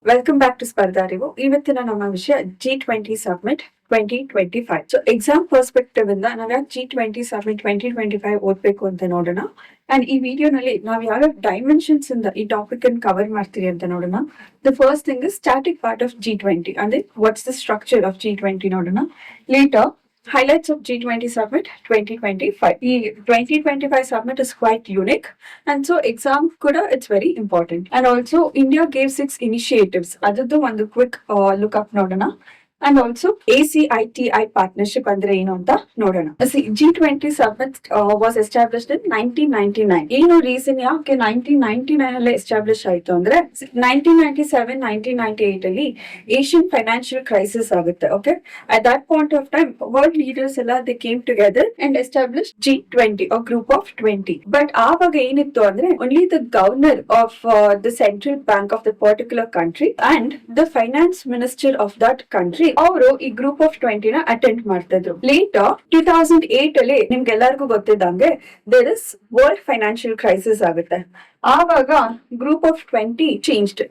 Welcome back to ಸ್ಪರ್ಧಾರಿವು. ಇವತ್ತಿನ ನಮ್ಮ ವಿಷಯ G20 submit 2025. So exam perspective ಇಂದ ನಾವ್ ಯಾಕೆ G20 ಸಬ್ಮಿಟ್ 2025 ಓದ್ಬೇಕು ಅಂತ ನೋಡೋಣ. ಅಂಡ್ ಈ ವಿಡಿಯೋನಲ್ಲಿ ನಾವ್ ಯಾವ ಡೈಮೆನ್ಷನ್ಸ್ ಇಂದ ಈ ಟಾಪಿಕ್ ಅನ್ನು ಕವರ್ ಮಾಡ್ತೀವಿ ಅಂತ ನೋಡೋಣ. The first thing is static part of G20 ಅಂದ್ರೆ what's the structure of G20 ನೋಡೋಣ. Later highlights of G20 Summit 2025. The 2025 Summit is quite unique, and so exam kuda it's very important. And also India gave 6 initiatives. Adadu ಒಂದು quick look up ನೋಡೋಣ. And also ACITI partnership ಅಂದ್ರೆ ಏನು ಅಂತ ನೋಡೋಣ. G20 Summit was established in 1999. ಏನು reason ಯಾಕೆ 1999 ಅಲ್ಲೇ establish ಆಯ್ತು ಅಂದ್ರೆ 1997 1998 ಅಲ್ಲಿ ಏಷ್ಯನ್ ಫೈನಾನ್ಷಿಯಲ್ ಕ್ರೈಸಿಸ್ ಆಗುತ್ತೆ. Okay, at that point of time world leaders ಎಲ್ಲ they came together and established G20 or group of 20. But ಆವಾಗ ಏನಿತ್ತು ಅಂದ್ರೆ only the governor of the central bank of the particular country and the finance minister of that country ಅವರು ಈ group of 20 ನ attend ಮಾಡ್ತಾ ಇದ್ರು. Litre 2008 ಅಲ್ಲಿ ನಿಮ್ಗೆಲ್ಲರಿಗೂ ಗೊತ್ತಿದ್ದಂಗೆ there is world financial crisis ಆಗುತ್ತೆ. ಆವಾಗ ಗ್ರೂಪ್ ಆಫ್ 20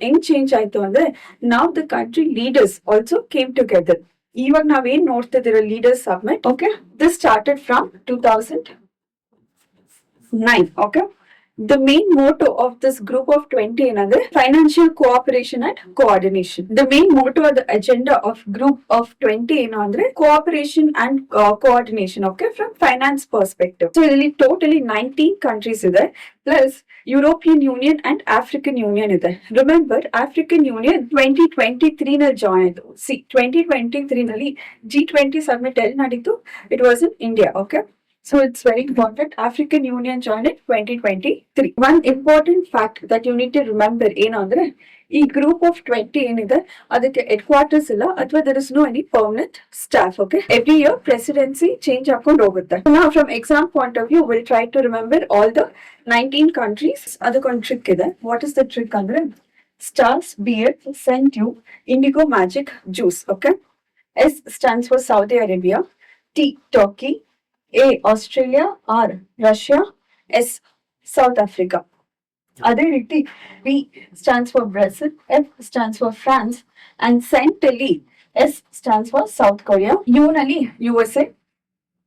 ಹೆಂಗ್ ಚೇಂಜ್ ಆಯ್ತು ಅಂದ್ರೆ ನಾವ್ the country leaders also came together. ಇವಾಗ ನಾವೇನ್ ನೋಡ್ತಿದ್ದೀರ leaders summit. Okay, this started from 2009. Okay, the main motto of this group of 20 another financial cooperation and coordination. The main motto or the agenda of group of 20 another cooperation and coordination. Okay, from finance perspective. So really totally 19 countries is there plus European Union and African Union is there. Remember African Union 2023 na join idu. See 2023 nalli G20 summit el naditu. It was in India. Okay, so it's very important. African Union joined in 2023. One important fact that you need to remember ಏನಂದ್ರೆ ಈ group of 20 ಏನಿದೆ ಅದಕ್ಕೆ head quarters ಇಲ್ಲ ಅಥವಾ there is no any permanent staff. Okay, every year presidency change ಹಾಕೊಂಡು ಹೋಗುತ್ತೆ. ನಾವು from exam point of view will try to remember all the 19 countries. ಅದಕ್ಕೊಂದು ಟ್ರಿಕ್ ಇದೆ. ವಾಟ್ ಇಸ್ ದ ಟ್ರಿಕ್ ಅಂದ್ರೆ stars, bear, cent you, indigo, magic, juice. Okay, S stands for Saudi Arabia, T Turkey, A Australia, R Russia, S South Africa. ಅದೇ ರೀತಿ B stands for Brazil, F stands for France, and centrally S stands for South Korea. U ನಲ್ಲಿ USA,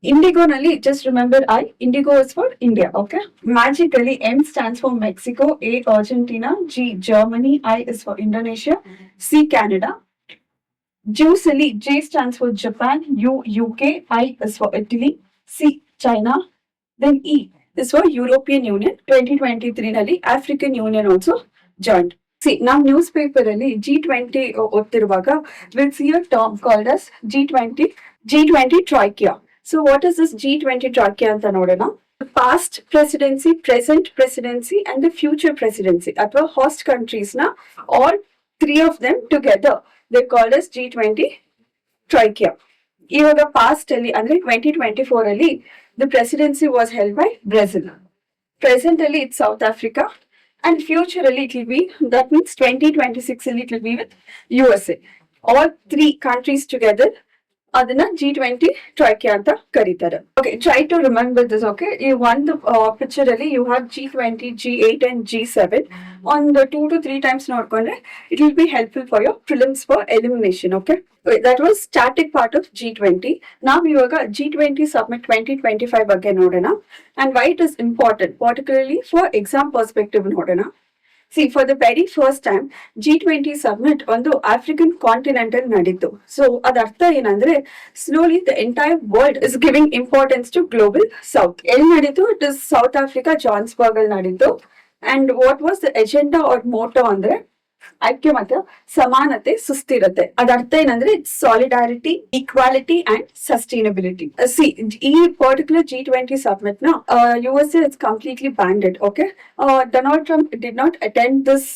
Indigo ನಲ್ಲಿ just remember I, Indigo is for India. Okay, magically M stands for Mexico, A Argentina, G Germany, I is for Indonesia, C Canada. Juice ಅಲ್ಲಿ J stands for Japan, U UK, I is for Italy, C China, then E is for European Union. 2023 ನಲ್ಲಿ African Union also joined. See, ನಾವು newspaper ಅಲ್ಲಿ G20 ಓದ್ತಿರುವಾಗ we'll see a term called as G20 Troika. So what is this G20 Troika ಅಂತ ನೋಡೋಣ. The past presidency, present presidency and the future presidency ಅಥವಾ host countries na all three of them together they called as G20 Troika. ಇವಾಗ past ಅಲ್ಲಿ ಅಂದ್ರೆ 2024 ಅಲ್ಲಿ the presidency was held by Brazil. Present ಅಲ್ಲಿ it's South Africa and future ಅಲ್ಲಿ it will be, that means 2026 ಅಲ್ಲಿ it will be with USA. All three countries together ಅದನ್ನ G20 Troika ಅಂತ ಕರೀತಾರೆ. Okay, try to remember this. Okay, ಈ ಒಂದು picture ಅಲ್ಲಿ you have G20, G8 and G7 on the 2 to 3 times ನೋಡ್ಕೊಂಡ್ರೆ it will be helpful for your prelims for elimination. Okay, that was static part of G20. ನಾವು ಇವಾಗ G20 Summit 2025 ಬಗ್ಗೆ ನೋಡೋಣ and why it is important particularly for exam perspective ನೋಡೋಣ. See, for the very first time G20 summit ಒಂದು African continent ಅಲ್ಲಿ ನಡೀತು. So ಅದ ಅರ್ಥ ಏನಂದ್ರೆ slowly the entire world is giving importance to global south. ಎಲ್ಲಿ ನಡೀತು? It is South Africa, Johannesburg ಅಲ್ಲಿ ನಡೀತು. And what was the agenda or motto ಅಂದ್ರೆ ಐಕ್ಯ ಮತ್ತು ಸಮಾನತೆ ಸುಸ್ಥಿರತೆ. ಅದ ಅರ್ಥ ಏನಂದ್ರೆ solidarity, equality and sustainability. C ಈ ಪರ್ಟಿಕ್ಯುಲರ್ G20 ಸಬ್ಮಿಟ್ ನ USA is completely banned. Okay, Donald Trump did not attend this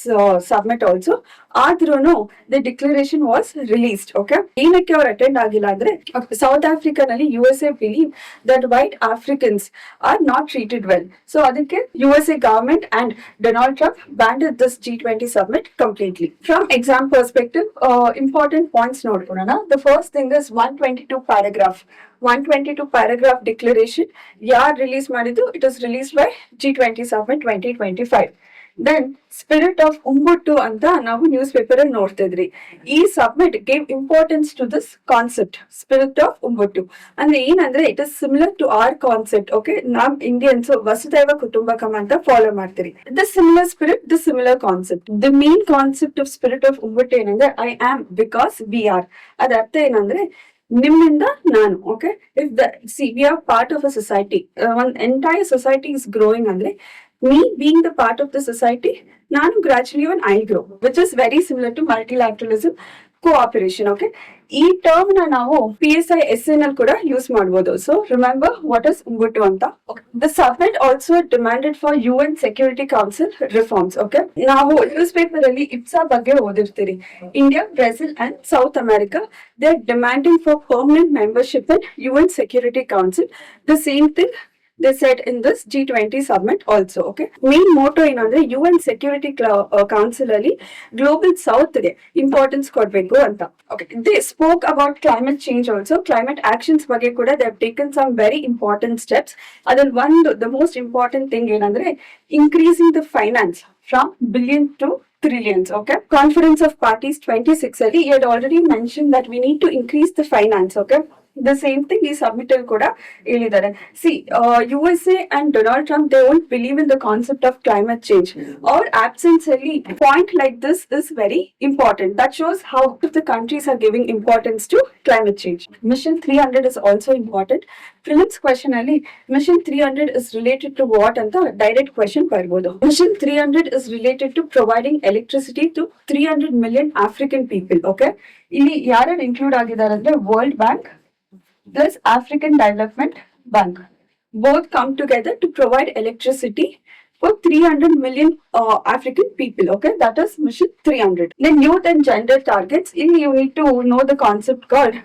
summit also. ಆದ್ರೂ the declaration was released. Okay, ಏನಕ್ಕೆ ಅವ್ರು ಅಟೆಂಡ್ ಆಗಿಲ್ಲ ಅಂದ್ರೆ south ಆಫ್ರಿಕಾನಲ್ಲಿ USA believe that white Africans are not treated well. So ಅದಕ್ಕೆ USA government and Donald Trump banned this G20 summit completely. From exam perspective, important points ನೋಡ್ಕೊಳ್ಳೋಣ. The first thing is 122 paragraph. 122 paragraph declaration ಯಾರು release ಮಾಡಿದ್ದು? It was released by G20 Summit 2025. Then spirit of ಉಂಬುಟ್ಟು ಅಂತ ನಾವು newspaper ಅಲ್ಲಿ ನೋಡ್ತಿದ್ರಿ. ಈ summit gave importance to this concept spirit of ಉಂಬುಟ್ಟು. ಅಂದ್ರೆ ಏನಂದ್ರೆ it is similar to our concept. Okay, ನಾವ್ ಇಂಡಿಯನ್ಸ್ ವಸುದೈವ ಕುಟುಂಬಕಂ ಅಂತ ಫಾಲೋ ಮಾಡ್ತೀರಿ. The similar spirit, the similar concept. The main concept of spirit of ಉಂಬುಟ್ಟು ಏನಂದ್ರೆ I am because we are. ಅದ ಅರ್ಥ ಏನಂದ್ರೆ ನಿಮ್ಮಿಂದ ನಾನು. Okay, if the C we are part of a society, one entire society is growing ಅಂದ್ರೆ me being the part of the society, ನಾನು gradually when I grow, which is very similar to multilateralism, cooperation. Okay, ಈ term ನ ನಾವು PSI SN ನಲ್ಲಿ ಕೂಡ use ಮಾಡಬಹುದು. So remember what is ಉಂಬುಟು ಅಂತ. The summit also demanded for UN security council reforms. Okay, ನಾವು ನ್ಯೂಸ್ ಪೇಪರ್ ಅಲ್ಲಿ ಇಪ್ಸಾ ಬಗ್ಗೆ ಓದಿರ್ತೀರಿ. India, Brazil and South America, they are demanding for permanent membership in UN security council. The same thing they said in this G20 summit also. Okay, main motto ಏನಂದ್ರೆ UN security council ಅಲ್ಲಿ global south ಗೆ importance ಕೊಡ್ಬೇಕು ಅಂತ. Okay, they spoke about climate change also, climate actions ಬಗ್ಗೆ ಕೂಡ they have taken some very important steps. ಅದ್ರಲ್ಲಿ ಒಂದು the most important thing ಏನಂದ್ರೆ increasing the finance from billion to trillions. Okay, conference of parties 26 ಅಲ್ಲಿ he had already mentioned that we need to increase the finance. Okay, the same thing ಈ submit ಅಲ್ಲಿ ಕೂಡ ಹೇಳಿದ್ದಾರೆ. C USA and Donald Trump, they won't believe in the concept of climate change. Our absence ಅಲ್ಲಿ point like this is very important. That shows how the countries are giving importance to climate change. Mission 300 is also important. Prelims question ಅಲ್ಲಿ mission 300 is related to what ಅಂತ direct question ಬರ್ಬೋದು. Mission 300 is related to providing electricity to 300 million African people. Okay, ಇಲ್ಲಿ ಯಾರು include ಆಗಿದ್ದಾರೆ ಅಂದ್ರೆ world bank plus African Development Bank, both come together to provide electricity for 300 million African people. Okay, that is mission 300. Then youth and gender targets. In you need to know the concept called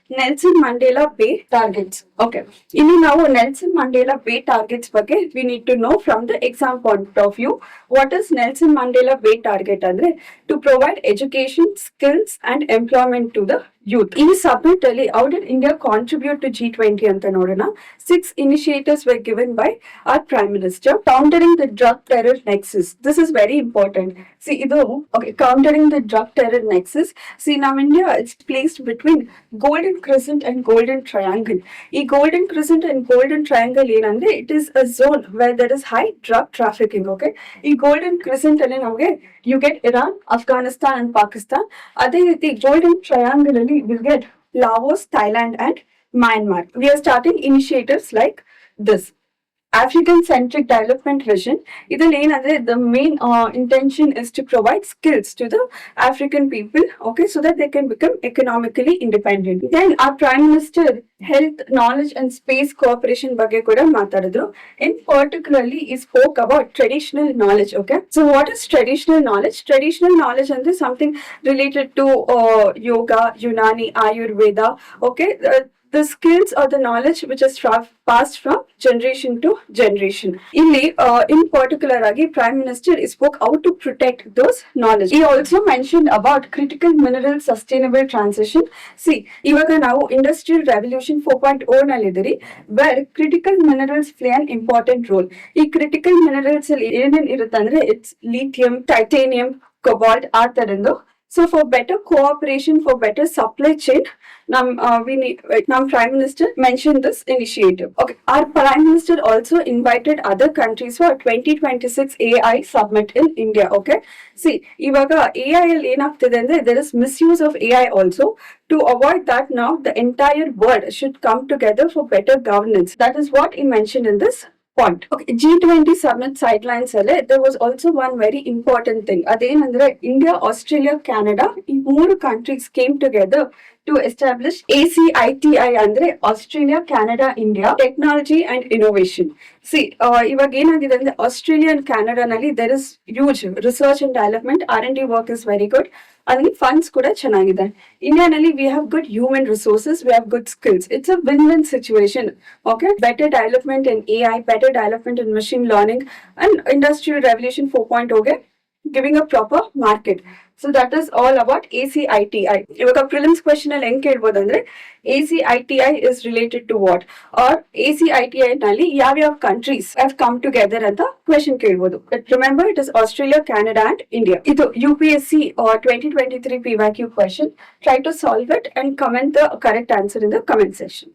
Nelson Mandela Bay targets. Okay, in now Nelson Mandela Bay targets ಬಗ್ಗೆ we need to know from the exam point of view. What is Nelson Mandela Bay target ಅಂದ್ರೆ to provide education, skills and employment to the youth. ಈ submit ಅಲ್ಲಿ how did India contribute to G20 ಅಂತ ನೋಡೋಣ. 6 initiatives were given by our Prime Minister. Countering the drug terror nexus. This is very important. See, ಇದು okay, countering the drug terror nexus. See, now India is placed between Golden Crescent and Golden Triangle. ಈ Golden Crescent and Golden Triangle ಏನಂದ್ರೆ it is a zone where there is high drug trafficking. Okay, ಈ Golden Crescent ಅಲ್ಲಿ ನಮಗೆ you get Iran, Afghanistan and Pakistan. ಅದೇ ರೀತಿ Golden Triangle ಅಲ್ಲಿ we'll get Laos, Thailand and Myanmar. We are starting initiatives like this. African centric development vision. ಇದರಲ್ಲಿ ಏನಂದ್ರೆ the main intention is to provide skills to the African people, okay, so that they can become economically independent. Then our Prime Minister health, knowledge and space cooperation ಬಗ್ಗೆ ಕೂಡ ಮಾತಾಡಿದ್ರು. In particularly he spoke about traditional knowledge. Okay, so what is traditional knowledge? Traditional knowledge ಅಂದ್ರೆ something related to yoga, Unani, Ayurveda. Okay, the skills or the knowledge which is passed from generation to generation. ಇಲ್ಲಿ in particular ಆಗಿ Prime Minister spoke how to protect those knowledge. He also mentioned about critical mineral sustainable transition. See, ಇವಾಗ ನಾವು Industrial Revolution 4.0 ನಲ್ಲಿ ಇದ್ದೀರಿ, where critical minerals play an important role. ಈ critical minerals ಅಲ್ಲಿ ಏನೇನ್ ಇರುತ್ತೆ ಅಂದ್ರೆ it's lithium, titanium, cobalt ಆ ತರದ್ದು. So for better cooperation, for better supply chain, Nam Prime Minister mentioned this initiative. Okay, our Prime Minister also invited other countries for 2026 AI summit in India. Okay, see, ivaga AI alli enagtide andre there is misuse of AI also. To avoid that, now the entire world should come together for better governance. That is what he mentioned in this point. Okay, G20 summit sidelines alle there was also one very important thing. Adenandre India, Australia, Canada, ಈ ಮೂರು countries came together to establish ACITI ಅಂದ್ರೆ Australia, Canada, India Technology and Innovation. See, ಇವಾಗ ಏನಾಗಿದೆ ಅಂದ್ರೆ Australia and Canada ನಲ್ಲಿ there is huge research and development, R&D work is very good. ಅಲ್ಲಿ funds ಕೂಡ ಚೆನ್ನಾಗಿದೆ. ಇಂಡಿಯಾನಲ್ಲಿ we have good human resources, we have good skills. It's a win-win situation. Okay, better development in AI, better development in machine learning and Industrial Revolution 4.0 ಗೆ giving a proper market. So that is all about ACITI. ಇವಾಗ prelims question ಅಲ್ಲಿ ಹೆಂಗ್ ಕೇಳ್ಬೋದು ಅಂದ್ರೆ ACITI is related to what, or ACITI ನಲ್ಲಿ ಯಾವ countries have come together ಅಂತ question ಕೇಳ್ಬೋದು. But remember it is Australia, Canada and India. ಇದು UPSC 2023 PYQ question. Try to solve it and comment the correct answer in the comment section.